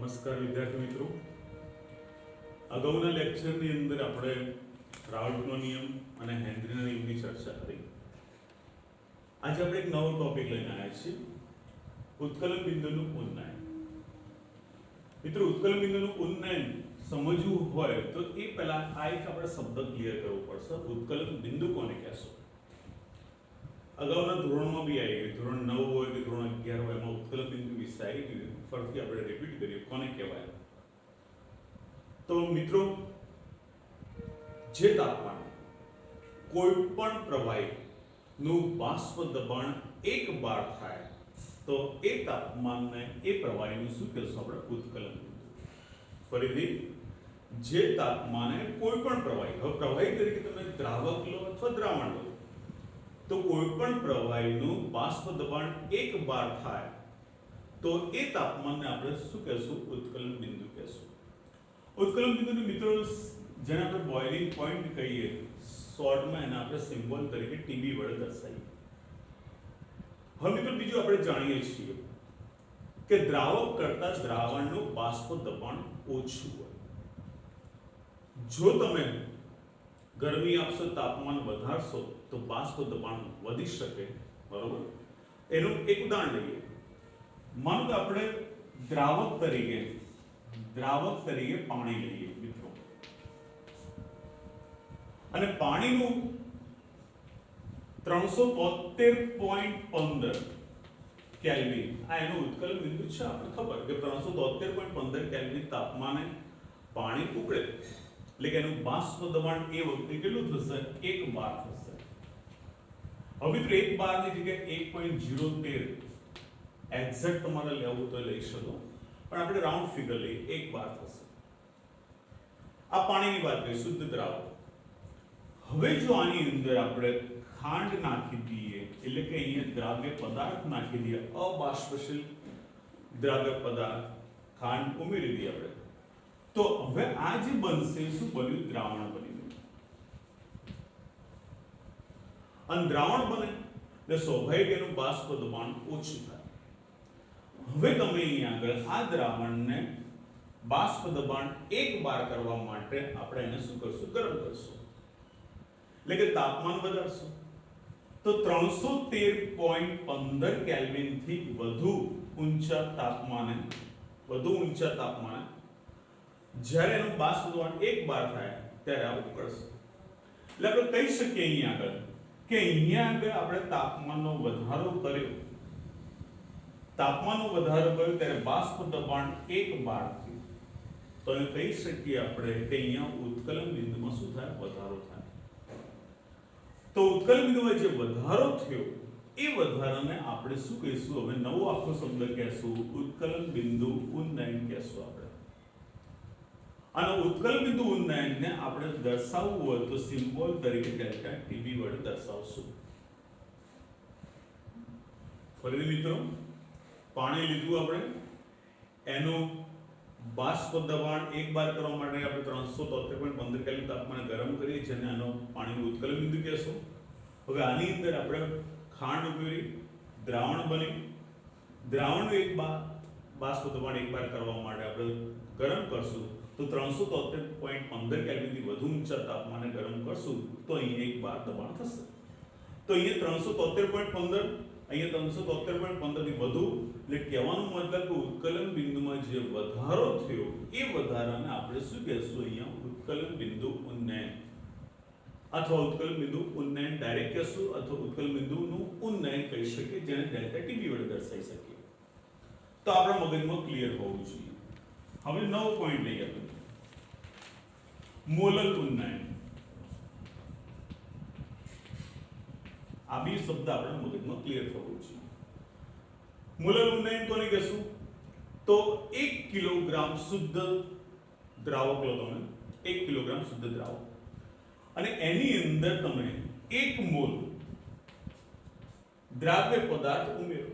નમસ્કાર વિદ્યાર્થી મિત્રો, અગાઉના લેક્ચરની અંદર આપણે રાઉલ્ટનો નિયમ અને હેનરીના નિયમની ચર્ચા કરી. આજે આપણે એક નવો ટોપિક લઈને આવ્યા છીએ, ઉત્કલન બિંદુનું ઉન્નયન. મિત્રો, ઉત્કલન બિંદુનું ઉન્નયન સમજવું હોય તો એ પહેલા આ એક આપણે શબ્દ ક્લિયર કરવો પડશે. ઉત્કલન બિંદુ કોને કહેશો? અગાઉના ધોરણમાં બી આવી ગયું, ધોરણ 9 હોય કે ધોરણ 11 હોય, એમાં ઉત્કલન બિંદુ વિશે આવી ગયું. ફરીથી આપણે રિપીટ કરીએ, કોને કહેવાય? તો મિત્રો, જે તાપમાન કોઈ પણ પ્રવાહીનું બાષ્પ દબાણ 1 બાર થાય તો એ તાપમાનને એ પ્રવાહીનું શું કહેશું આપણે? ઉત્કલન બિંદુ. ફરીથી, જે તાપમાને કોઈ પણ પ્રવાહી, હવે પ્રવાહી તરીકે તમે દ્રાવક લો અથવા દ્રાવણ લો, તો કોઈ પણ પ્રવાહીનું બાષ્પ દબાણ 1 બાર થાય તો એ તાપમાનને આપણે શું કહેશું? ઉત્કલન બિંદુ કહેશું. ઉત્કલન બિંદુને મિત્રો જેને આપણે બોઇલિંગ પોઈન્ટ કહીએ, શોર્ટમાં એને આપણે સિમ્બોલ તરીકે ટીબી વડે દર્શાવીએ. હવે મિત્રો બીજું આપણે જાણીએ છીએ કે દ્રાવક કરતાં દ્રાવણનું બાષ્પ દબાણ ઓછું હોય. જો તમે ગરમી આપશો, તાપમાન વધારશો તો બાષ્પ દબાણ વધી શકે, બરોબર? એનું એક ઉદાહરણ લઈએ. માનો કે આપણે દ્રાવક તરીકે પાણી લઈએ મિત્રો, અને પાણીનું 373.15 કેલ્વિન આ એનું ઉત્કલન બિંદુ છે. આપણે ખબર કે 373.15 કેલ્વિન તાપમાને પાણી ઉકળે એટલે કે એનું બાષ્પ દબાણ એ વખતે કેટલું થશે? 1 બાર થશે. હવે મિત્રો 1 બારની જગ્યાએ 1.013 એક્ઝેક્ટ તમારે લેવું તો લઈ શકો, પણ આપણે રાઉન્ડ ફિગર લઈએ, 1 બાર થશે. આ પાણીની વાત કરીએ, શુદ્ધ દ્રાવક. હવે જો આની અંદર આપણે ખાંડ નાખી દઈએ, એટલે કે અહીંયા દ્રાવ્ય પદાર્થ નાખી દઈએ, અબાષ્પશીલ દ્રાવ્ય પદાર્થ ખાંડ ઉમેરી દઈએ આપણે, તો હવે આ જે બનશે શું બન્યું? દ્રાવણ બન્યું. અને દ્રાવણ બને એટલે સ્વાભાવિક એનું બાષ્પ દબાણ ઓછું થાય. હવે તમે અહીંયા આગળ આ દ્રાવણને બાષ્પ દબાણ 1 બાર કરવા માટે આપણે એને શું કરશું? ગરમ કરશું, એટલે કે તાપમાન વધારશું. તો 313.15 કેલ્વિન થી વધુ ઊંચા તાપમાને જ્યારે એનું બાષ્પ દબાણ 1 બાર થાય ત્યારે આ ઉકળશે. એટલે આપણે કહી શકીએ અહીંયા આગળ કે અહીંયા આગળ આપણે તાપમાનનો વધારો કર્યો ત્યારે બાષ્પ દબાણ 1 બાર થયું, તો એ કહી શકીએ આપણે કે અહીંયા ઉત્કલન બિંદુમાં શું થાય? વધારો થાય. તો ઉત્કલન બિંદુમાં જે વધારો થયો એ વધારાને આપણે શું કહીશું? હવે નવો આખો શબ્દ કહેશું, ઉત્કલન બિંદુ ઉન્નયન કહેશું આપણે. અને ઉત્કલન બિંદુ ઉન્નયનને આપણે દર્શાવવું હોય તો સિમ્બોલ તરીકે ડેલ્ટા ટીબી વડે દર્શાવશું. ફરી મિત્રો, પાણી લીધું આપણે, એનું બાષ્પ દબાણ 1 બાર કરવા માટે આપણે 373.15 કેલ્વિન તાપમાને ગરમ કરીએ, જેને આનો પાણીનું ઉત્કલન બિંદુ કહેશું. હવે આની અંદર આપણે ખાંડ ઉમેરી, દ્રાવણ બની, દ્રાવણનું બાષ્પ દબાણ 1 બાર કરવા માટે આપણે ગરમ કરશું, તો 373.15 કેલ્વિનથી વધુ ઊંચા તાપમાને ગરમ કરશું તો અહીં 1 બાર દબાણ થશે. તો અહીંયા 373.15, અહીંયા 373.15 થી વધુ, એટલે કહેવાનો મતલબ કે ઉત્કલન બિંદુમાં જે વધારો થયો એ વધારાને આપણે શું કહેશું? અહીંયા ઉત્કલન બિંદુ ઉન્નયન, અથવા ઉત્કલન બિંદુ ઉન્નયન ડાયરેક્ટ કહેશું, અથવા ઉત્કલન બિંદુનું ઉન્નયન કહી શકીએ, જેને ડેલ્ટા ટીબી વડે દર્શાવી શકીએ. તો આપણા મગજમાં ક્લિયર હોવું જોઈએ. હવે નવો પોઈન્ટ લઈએ આપણે, મોલર ઉન્નયન. આ બે શબ્દ આપણે મગજમાં ક્લિયર થવું જોઈએ. મોલર ઉન્નયન કોને કહેશું? તો 1 કિલોગ્રામ શુદ્ધ દ્રાવક લો તમે, 1 કિલોગ્રામ શુદ્ધ દ્રાવક, અને એની અંદર તમે 1 મોલ દ્રાવ્ય પદાર્થ ઉમેરો,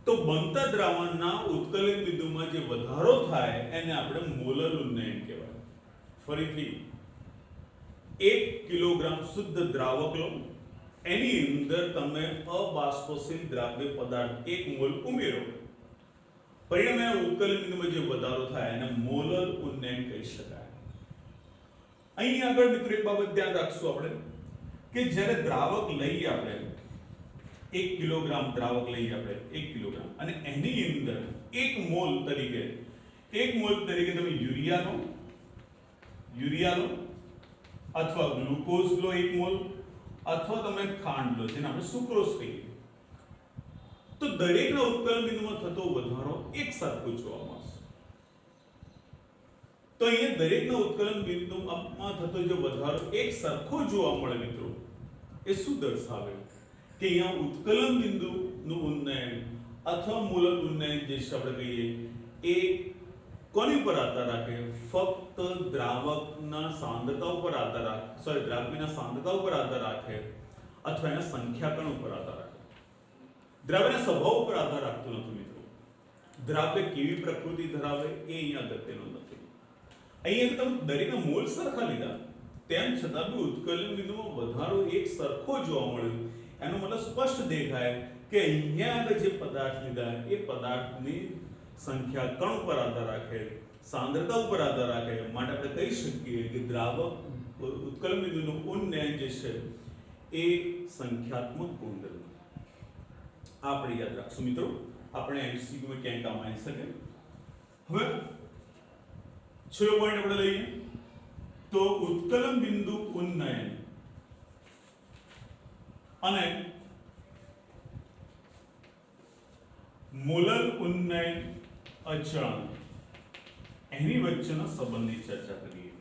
તો બનતા દ્રાવણના ઉત્કલન બિંદુમાં જે વધારો થાય એને આપણે મોલર ઉન્નયન કહેવાય. ફરીથી 1 કિલોગ્રામ શુદ્ધ દ્રાવક લો, એની અંદર તમે અબાષ્પશીલ દ્રાવ્ય પદાર્થ 1 મોલ ઉમેરો, પરિણામે ઉત્કલન બિંદુમાં જે વધારો થાય એને મોલર ઉન્નયન કહી શકાય. અહીં આગળ મિત્રો એક બાબત ધ્યાન રાખશું આપણે કે જ્યારે દ્રાવક લઈએ આપણે 1 કિલોગ્રામ દ્રાવક લઈએ આપણે 1 કિલોગ્રામ અને એની અંદર 1 મોલ તરીકે તમે યુરિયા લો અથવા ગ્લુકોઝ લો 1 મોલ અથવા તમે ખાંડ લો જેને આપણે સુક્રોઝ કહીએ, તો દરેકના ઉત્કલન બિંદુમાં થતો વધારો એક સરખો જોવા મળશે. તો અહીંયા દરેકના ઉત્કલન બિંદુમાં થતો જે વધારો એક સરખો જોવા મળે મિત્રો, એ શું દર્શાવે કે અહીંયા ઉત્કલન બિંદુનું ઉન્નયન અથવા મૂલક ઉન્નયન જે છે આપણે કહીએ એ કોની પર આધાર રાખે? ફક્ત દ્રાવકના સાંદ્રતા ઉપર આધાર રાખે, દ્રાવકના સાંદ્રતા ઉપર આધાર રાખે અથવા એના સંખ્યાકણ ઉપર આધાર રાખે. દ્રાવ્યના સ્વભાવ ઉપર આધાર રાખતો નથી મિત્રો. દ્રાવ્ય કેવી પ્રકૃતિ ધરાવે એ અહીંયા અગત્યનું નથી. અહીંયા તમે દરેકના મોલ સરખા લીધા તેમ છતાં બી ઉત્કલન બિંદુમાં વધારો એક સરખો જોવા મળ્યો. એનો મતલબ સ્પષ્ટ દેખાય કે અહીંયા આગળ જે પદાર્થ લીધા એ પદાર્થની સંખ્યા કણ ઉપર આધાર રાખે, સાંદ્રતા ઉપર આધાર રાખે. માટે આપણે કહી શકીએ કે દ્રાવક ઉત્કલન બિંદુનું ઉન્નયન જે છે એ સંખ્યાત્મક ગુણધર્મ. આપણે યાદ રાખશું મિત્રો, આપણે MCQ માં ક્યાંય કામ આવી શકે. હવે છેલ્લો પોઈન્ટ આપણે લઈએ તો ઉત્કલન બિંદુ ઉન્નયન અને મોલર ઉન્નયન અચળાંક એની વચ્ચેના સંબંધની ચર્ચા કરીએ.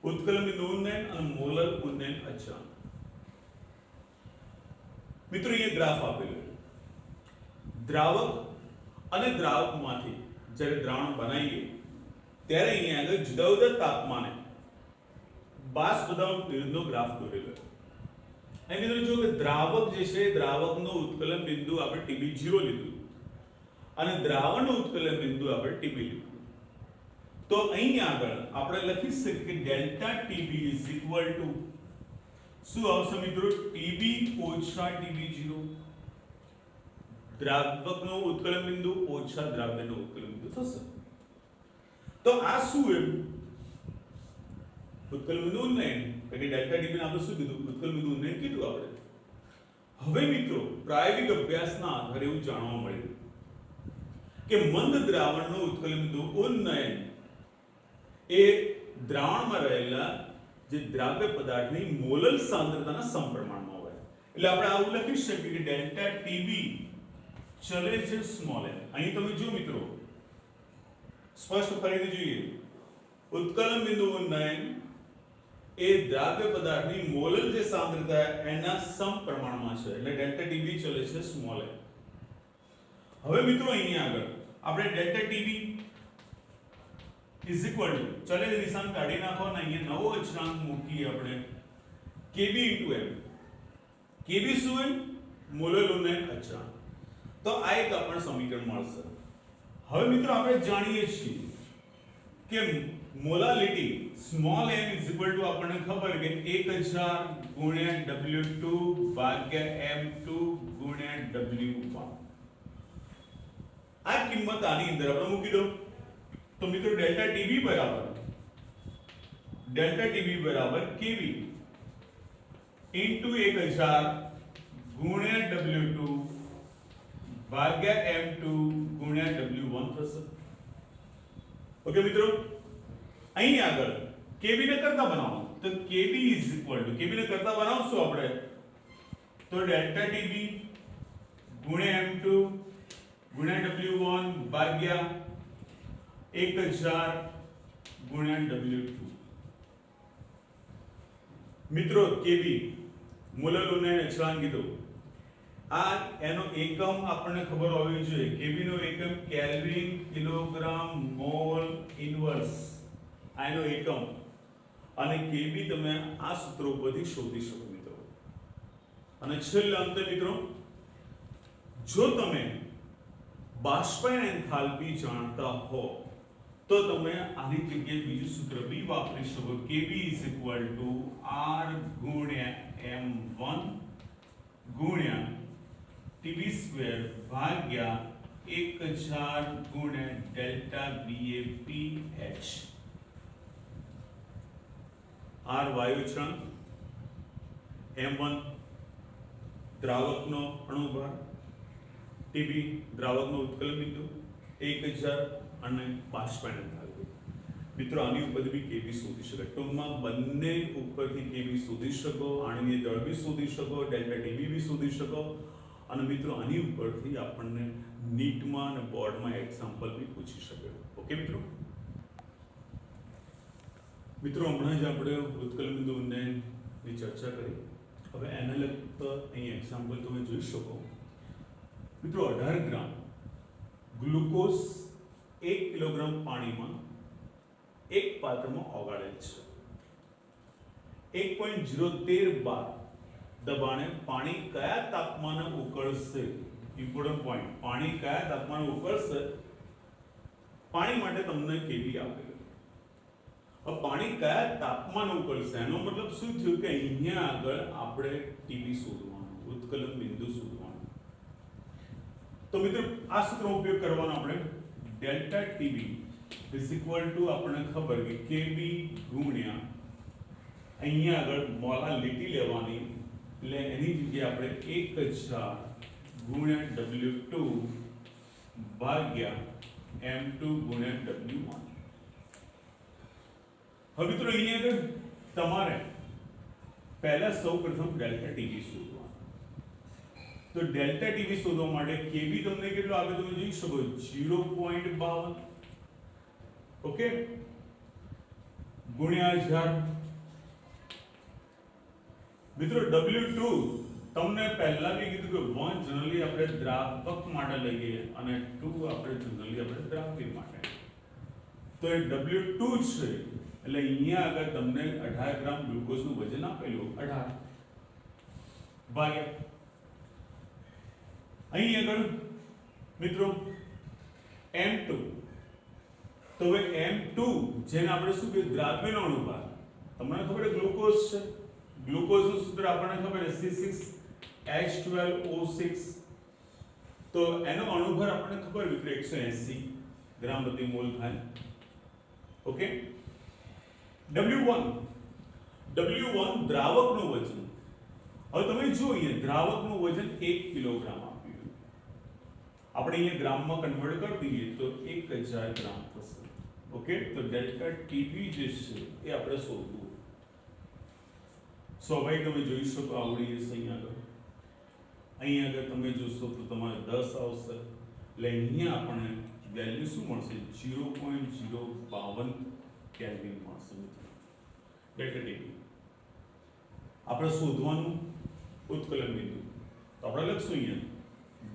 ઉત્કલન બિંદુ ઉન્નયન અને મોલર ઉન્નયન અચળાંક. મિત્રો ये ગ્રાફ આપેલો છે. દ્રાવક અને દ્રાવકમાંથી જ્યારે દ્રાવણ બનાવીએ ત્યારે અહીંયા આગળ જુદા જુદા તાપમાને બાષ્પ દ્રવણનો ગ્રાફ દોરેલો છે. અહીં મિત્રો જો કે દ્રાવક જે છે દ્રાવકનો ઉત્કલન બિંદુ આપણે TB0 લીધું અને દ્રાવણનું ઉત્કલન બિંદુ આપણે TB લીધું. તો અહીં આગળ આપણે લખી શકીએ કે ડેલ્ટા TB શું આવશે મિત્રો? TB ઓછા TB0. દ્રાવકનો ઉત્કલન બિંદુ ઓછા દ્રાવ્યનો ઉત્કલન બિંદુ થશે. તો આ શું એમ ઉત્કલન બિંદુ ઉન્નયન એટલે ડેલ્ટા TB ને આપણે શું કીધું? ઉત્કલન બિંદુ ઉન્નયન કીધું આપણે. હવે મિત્રો પ્રાયોગિક અભ્યાસના આધારે એવું જાણવા મળ્યું કે મંદ દ્રાવણનું ઉત્કલન બિંદુ ઉન્નયન એ દ્રાવણમાં રહેલા જે દ્રાવ્ય પદાર્થની મોલર સાંદ્રતાના સમપ્રમાણમાં હોય. એટલે આપણે આવું લખી શકીએ કે ડેલ્ટા TB ચલે છે સ્મોલ m. અહીં તમે જો મિત્રો સ્પષ્ટ ફરીથી જોઈએ, ઉત્કલન બિંદુ ઉન્નયન એ દ્રાવ્ય પદાર્થની મોલર જે સાંદ્રતા એના સમપ્રમાણમાં છે એટલે ડેલ્ટા TB ચલે છે સ્મોલ m. હવે મિત્રો અહીંયા આગળ આપણે delta TB is equal two ચલે નિશાન કાઢી નાખો અને અહીંયા નવો અચળાંક મૂકીએ આપણે Kb * m. Kb શું હોય? મોલર ઉન્નયન અચળાંક. તો આ એક આપણને સમીકરણ મળશે. હવે મિત્રો આપણે જાણીએ છીએ કે molality small m is equal two આપણને ખબર કે 1000 ગુણ્યા W2 ભાગ્યા M2 ગુણ્યા W1. આ કિંમત આની અંદર આપણે મૂકી દો. તો મિત્રો ડેલ્ટા TB બરાબર Kb ઇન્ટુ 1000 ગુણ્યા W2 ભાગ્યા M2 ગુણ્યા W1 થશે. ઓકે મિત્રો, અહીં આગળ Kb ને કરતા બનાવો તો Kb ને કરતા બનાવશું આપણે તો ડેલ્ટા TB ગુણ્યા M2 ગુણ્યા W1 ભાગ્યા 1000 ગુણ્યા W2. મિત્રો Kb મોલર ઉન્નયન અચળાંક કીધું. આ એનો એકમ આપણને ખબર હોવી જોઈએ. Kb નો એકમ કેલ્વિન, કિલોગ્રામ, મોલ, ઇન્વર્સ આનો એકમ. અને Kb તમે આ સૂત્ર ઉપરથી શોધી શકો મિત્રો. અને છેલ્લે અંતે મિત્રો જો તમે બાષ્પીય એન્થાલ્પી જાણતા હો તો તમે આની જગ્યાએ બીજું સૂત્ર બી વાપરી શકો. Kb R ગુણ્યા M1 ગુણ્યા TB² ભાગ્યા 1000 ગુણ્યા ડેલ્ટા BAPH R વાયુ ચણ M1 દ્રાવકનો અણુભાર TB દ્રાવકનો ઉત્કલન બિંદુ 1000 અને બાષ્પાયન થાય મિત્રો આની ઉપર બી કેબી શોધી શકો ટૂંકમાં બંને ઉપરથી કેબી શોધી શકો આણીની દળ બી શોધી શકો ડેલ્ટા TB બી શોધી શકો અને મિત્રો આની ઉપરથી આપણને નીટમાં અને બોર્ડમાં એક્ઝામ્પલ બી પૂછી શકે ઓકે મિત્રો હમણાં જ આપણે ઉત્કલન બિંદુ ઉન્નયનની ચર્ચા કરી હવે એના લગતા અહીં એક્ઝામ્પલ તમે જોઈ શકો મિત્રો 18 ગ્રામ ગ્લુકોઝ 1 કિલોગ્રામ પાણીમાં એક પાત્રમાં ઓગાળેલ છે 1.013 બાર દબાણે પાણી કયા તાપમાને ઉકળશે ઇમ્પોર્ટન્ટ પોઈન્ટ પાણી કયા તાપમાને ઉકળશે પાણી માટે તમને કેવી આપેલું अब पानी कया तापमान उकळશે એનો મતલબ શું થયું કે અહીંયા આગળ આપણે ટીબી શોધવાનું ઉત્કલન બિંદુ શોધવાનું તો મિત્રો આ સૂત્રનો ઉપયોગ કરવાનો આપણે ડેલ્ટા ટીબી આપણને ખબર કે કેબી ગુણ્યા અહીંયા આગળ મોલાલિટી લેવાની એટલે એની જગ્યાએ આપણે 1000 ગુણ્યા W2 ભાગ્યા M2 ગુણ્યા W1 હવે મિત્રો અહીંયા આગળ તમારે પહેલા સૌપ્રથમ ડેલ્ટા ટીબી શોધવાનું તો ડેલ્ટા ટીબી શોધવા માટે કેબી તમને કેટલો આવે તમે જોઈ શકો 0.52 ઓકે ગુણ્યા 1000 મિત્રો W2 તમને પહેલા બી કીધું કે 1 જનરલી આપણે દ્રાવક માટે લઈએ અને 2 આપણે જનરલી આપણે દ્રાવક માટે તો એ W2 છે એટલે અહીંયા આગળ તમને 18 ગ્રામ ગ્લુકોઝનું વજન આપેલું 18 ભાગ્યા અહીં આગળ મિત્રો M2 તો હવે M2 જેને આપણે શું કહીએ દ્રાવ્યનો અણુભાર તમને ખબર છે ગ્લુકોઝ છે ગ્લુકોઝનું સૂત્ર આપણને ખબર છે C6H12O6 તો એનો અણુભાર આપણને ખબર મિત્રો 180 ગ્રામ પ્રતિ મોલ થાય ઓકે W1 દ્રાવકનું વજન હવે તમે જુઓ અહીંયા દ્રાવકનું વજન 1 કિલોગ્રામ આપ્યું આપણે અહીંયા ગ્રામમાં કન્વર્ટ કરી દઈએ તો 1000 ગ્રામ થશે ઓકે તો ડેલ્ટા ટીબી જે છે એ આપણે શોધવું સ્વાભાવિક તમે જોઈ શકો આવડી જશે અહીંયા આગળ તમે જોશો તો તમારે 10 આવશે એટલે અહીંયા આપણને વેલ્યુ શું મળશે 0.052 કેલ્વિન મળશે ડેલ્ટા ટીબી આપણે શોધવાનું ઉત્કલન બિંદુ તો આપણે લખશું અહીંયા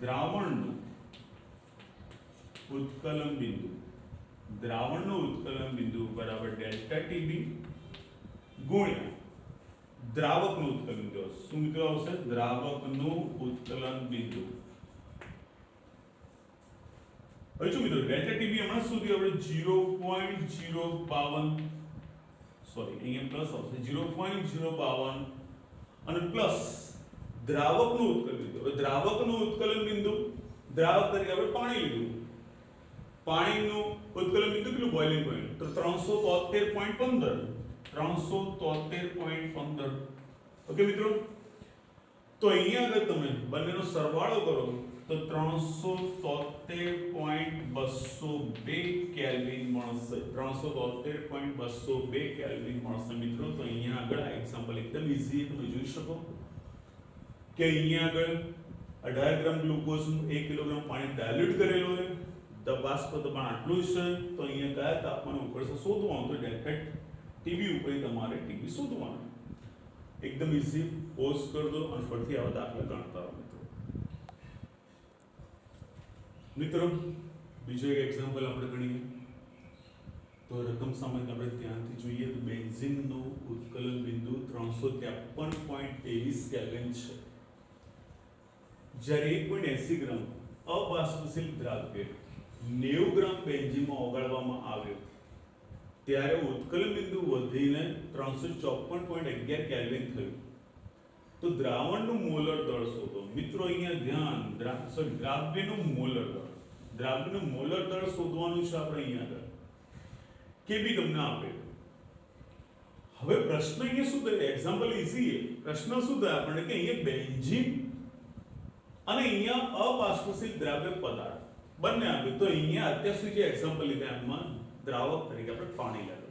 દ્રાવણનું ઉત્કલન બિંદુ બરાબર ડેલ્ટા ટીબી ગુણ્યા દ્રાવકનું ઉત્કલન બિંદુ શું મિત્રો આવશે દ્રાવકનું ઉત્કલન બિંદુ હવે જો મિત્રો ડેલ્ટા ટીબી હમણાં સુધી આપણે 0.052 સોરી અહીંયા પ્લસ આવશે 0.052 અને પ્લસ દ્રાવકનું ઉત્કલન બિંદુ હવે દ્રાવકનું ઉત્કલન બિંદુ દ્રાવક તરીકે આપણે પાણી લીધું પાણીનું ઉત્કલન બિંદુ કેટલું બોઇલિંગ પોઈન્ટ તો 373.15 ઓકે મિત્રો તો અહીંયા આગળ તમે બંનેનો સરવાળો કરો તો 373.202 કેલ્વિન મળશે 373.202 કેલ્વિન મળશે મિત્રો તો અહીંયા આગળ આ એક્ઝામ્પલ એકદમ ઈઝી તમે જોઈ શકો કે અહીંયા આગળ 18 ગ્રામ ગ્લુકોઝ 1 કિલોગ્રામ પાણી ડાયલ્યુટ કરેલો હોય બાષ્પ દબાણ આટલું છે તો અહીંયા કયા તાપમાને ઉકળશે શોધવાનું તો ડેલ્ટા ટીબી ઉપર તમારે ટીબી શોધવાનું એકદમ ઈઝી પોઝ કરી દો અને ફરીથી આવા દાખલા ગણતા રહો મિત્રો બીજો એક એક્ઝામ્પલ આપણે ગણીએ તો રકમ સામાન્ય આપણે ધ્યાનથી જોઈએ તો બેન્ઝીનનું ઉત્કલન બિંદુ 353.23 કેલ્વિન છે જ્યારે 1.80 ગ્રામ અબાષ્પશીલ દ્રાવ્ય 90 ગ્રામ બેન્ઝીનમાં ઓગાળવામાં આવ્યો ત્યારે ઉત્કલન બિંદુ વધીને 354.11 કેલ્વિન થયું તો દ્રાવણનું મોલર દળ શોધો મિત્રો અહીંયા ધ્યાન દ્રાવ્યનું મોલર દળ દ્રાવકનું મોલર દળ શોધવાનું છે આપણે અહીંયા આગળ. કેબી તમને આપે. હવે પ્રશ્ન અહીંયા શું થાય? એક્ઝામ્પલ ઈઝી છે. પ્રશ્ન શું થાય આપણને કે અહીંયા બેન્ઝીન અને અહીંયા અબાષ્પશીલ દ્રાવ્ય પદાર્થ બંને આપે. તો અહીંયા અત્યાર સુધી જે એક્ઝામ્પલ લીધા એમાં દ્રાવક તરીકે આપણે પાણી લાગે.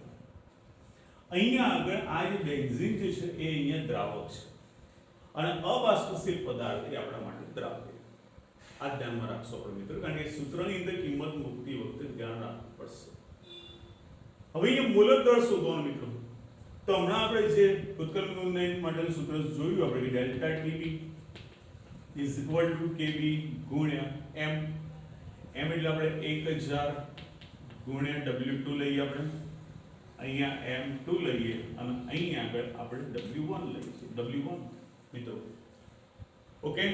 અહીંયા આગળ આ જે બેન્ઝીન જે છે એ અહીંયા દ્રાવક છે અને અબાષ્પશીલ પદાર્થ એ આપણા માટે દ્રાવ્ય. આ ધ્યાનમાં રાખશો આપણે મિત્રો, કારણ કે સૂત્રની અંદર કિંમત મૂકતી વખતે ધ્યાન રાખવું પડશે. હવે અહીંયા મોલર દળ શોધવાનું મિત્રો. તો હમણાં આપણે જે ઉત્કલન માટેનું સૂત્ર જોયું આપણે કે delta TB is equal to KB ગુણ્યા એમ. એમ એટલે આપણે 1000 ગુણ્યા W2 લઈએ આપણે. અહીંયા M2 લઈએ અને અહીંયા આગળ આપણે W1 લઈએ. W1 મિત્રો ઓકે.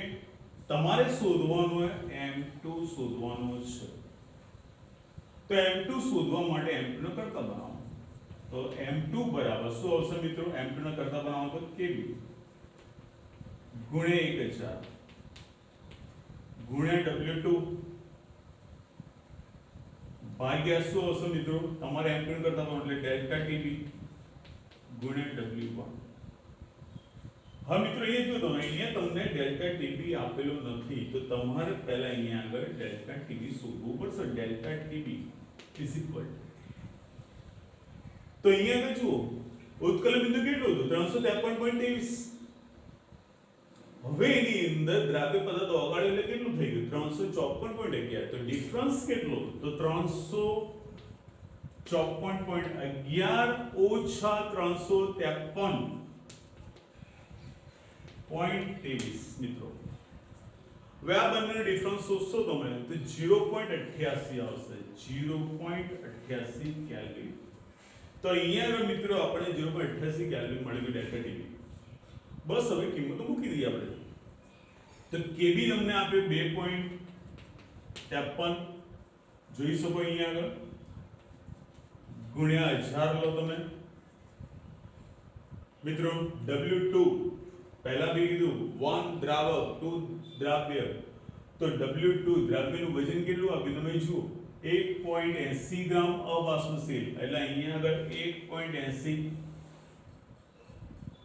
તમારે શોધવાનું M2 શોધવાનું છે. તો M2 શોધવા માટે M2 નો કરતા બનાવો. તો M2 બરાબર શું આવશે મિત્રો? M2 નો કરતા બનાવો તો KB ગુણ્યા 1000 ગુણ્યા W2 ભાગ્યા શું આવશે મિત્રો? તમારે M2 નો કરતા બનાવો એટલે ડેલ્ટા TB ગુણ્યા W1. હવે મિત્રો એ જો તમે અહીંયા તમને ડેલ્ટા ટીબી આપેલો નથી તો તમારે પહેલા અહીંયા આગળ ડેલ્ટા ટીબી શોધવું પડશે. ડેલ્ટા ટીબી ઇઝ ઇક્વલ તો અહીંયા આગળ જુઓ ઉત્કલન બિંદુ કેટલું હતું? 353.23. હવે એની અંદર દ્રાવ્ય પદાર્થ ઓગાળ્યો એટલે કેટલું થઈ ગયું? 354.11. તો ડિફરન્સ કેટલો? તો 354.11 ઓછા 353.23 મિત્રો. હવે આ બંનેનો ડિફરન્સ શોધશો તમે તો 0.88 આવશે. 0.88 કેલ્વિન. તો અહીંયા આગળ મિત્રો આપણે 0.88 કેલ્વિન મળી ગયું ડેલ્ટા ટીબી. બસ હવે કિંમતો મૂકી દઈએ આપણે. તો કેબી તમને આપે 2.53 જોઈ શકો અહીંયા આગળ ગુણ્યા 1000 લો તમે મિત્રો. W2 પહેલા બી કીધું 1 દ્રાવક 2 દ્રાવ્ય. તો W2 દ્રાવ્યનું વજન કેટલું આપ્યું તમે જુઓ 1.80 ગ્રામ અબાષ્પશીલ એટલે અહીંયા આગળ 1.80.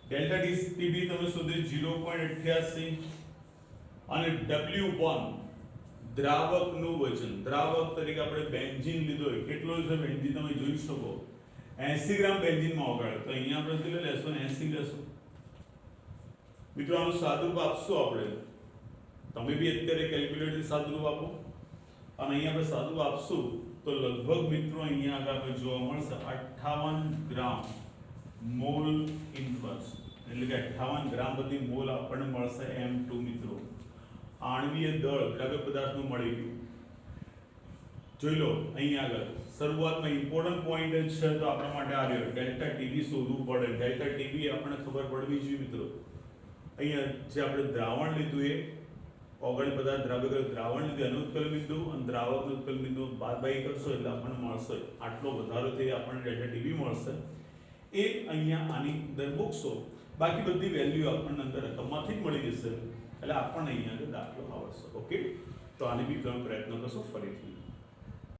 ડેલ્ટા ટીબી તમે શોધ્યું 0.88 અને W1 દ્રાવકનું વજન. દ્રાવક તરીકે આપણે બેન્ઝીન લીધો હોય. કેટલો છે બેન્ઝીન તમે જોઈ શકો 80 ગ્રામ બેન્ઝીનમાં ઓગાળો. તો અહીંયા આપણે કેટલું લેશો? 80 લેશો મિત્રો. આનું સાદુરૂપ આપશું આપણે. તમે બી અત્યારે કેલ્ક્યુલેટર સાદુરૂપ આપો અને અહીંયા આપણે સાદુરૂપ આપશું તો લગભગ મિત્રો અહીંયા આગળ આપણે જોવા મળશે 58 ગ્રામ મોલ ઇન્વર્સ એટલે કે 58 ગ્રામ બધી મોલ આપણને મળશે M2 મિત્રો. આણ્વીય દળ દ્રવ્ય પદાર્થનું મળી ગયું. જોઈ લો અહીંયા આગળ શરૂઆતમાં ઇમ્પોર્ટન્ટ પોઈન્ટ છે તો આપણા માટે આવ્યો ડેલ્ટા ટીબી શોધવું પડે. ડેલ્ટા ટીબી આપણને ખબર પડવી જોઈએ મિત્રો. અહીંયા જે આપણે દ્રાવણ લીધું એ ઓગળી પદાર્થ દ્રાવ્ય દ્રાવણ લીધું એનું ઉત્કલન બિંદુ અને દ્રાવકનું ઉત્કલન બિંદુ બાદબાકી કરશો એટલે આપણને મળશે આટલો વધારો થઈ આપણને ડેલ્ટા ટીબી મળશે. એ અહીંયા આની અંદર મૂકશો બાકી બધી વેલ્યુ આપણને અંદર રકમમાંથી જ મળી જશે એટલે આપણને અહીંયા દાખલો આવડશે. ઓકે તો આને બી તમે પ્રયત્ન કરશો ફરીથી.